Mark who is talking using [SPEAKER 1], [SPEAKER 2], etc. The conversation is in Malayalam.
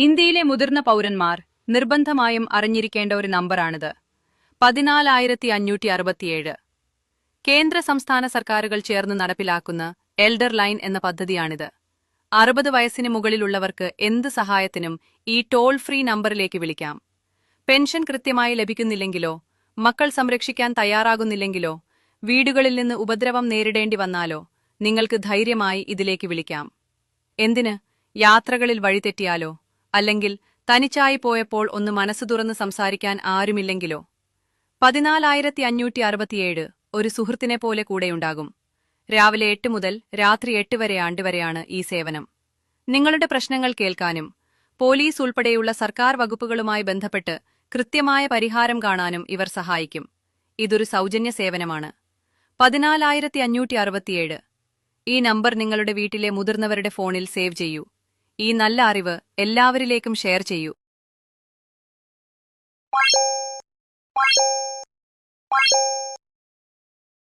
[SPEAKER 1] ഇന്ത്യയിലെ മുതിർന്ന പൗരന്മാർ നിർബന്ധമായും അറിഞ്ഞിരിക്കേണ്ട ഒരു നമ്പറാണിത്. 14567. കേന്ദ്ര സംസ്ഥാന സർക്കാരുകൾ ചേർന്ന് നടപ്പിലാക്കുന്ന എൽഡർ ലൈൻ എന്ന പദ്ധതിയാണിത്. 60 വയസ്സിന് മുകളിലുള്ളവർക്ക് എന്ത് സഹായത്തിനും ഈ ടോൾ ഫ്രീ നമ്പറിലേക്ക് വിളിക്കാം. പെൻഷൻ കൃത്യമായി ലഭിക്കുന്നില്ലെങ്കിലോ, മക്കൾ സംരക്ഷിക്കാൻ തയ്യാറാകുന്നില്ലെങ്കിലോ, വീടുകളിൽ നിന്ന് ഉപദ്രവം നേരിടേണ്ടി വന്നാലോ നിങ്ങൾക്ക് ധൈര്യമായി ഇതിലേക്ക് വിളിക്കാം. എന്തിന്? യാത്രകളിൽ വഴിതെറ്റിയാലോ, അല്ലെങ്കിൽ തനിച്ചായി പോയപ്പോൾ ഒന്ന് മനസ്സു തുറന്ന് സംസാരിക്കാൻ ആരുമില്ലെങ്കിലോ. 14567 ഒരു സുഹൃത്തിനെ പോലെ കൂടെയുണ്ടാകും. രാവിലെ 8 മുതൽ രാത്രി 8 വരെയാണ് ഈ സേവനം. നിങ്ങളുടെ പ്രശ്നങ്ങൾ കേൾക്കാനും പോലീസ് ഉൾപ്പെടെയുള്ള സർക്കാർ വകുപ്പുകളുമായി ബന്ധപ്പെട്ട് കൃത്യമായ പരിഹാരം കാണാനും ഇവർ സഹായിക്കും. ഇതൊരു സൗജന്യ സേവനമാണ്. 14567. ഈ നമ്പർ നിങ്ങളുടെ വീട്ടിലെ മുതിർന്നവരുടെ ഫോണിൽ സേവ് ചെയ്യൂ. ഈ നല്ല അറിവ് എല്ലാവരിലേക്കും ഷെയർ ചെയ്യൂ.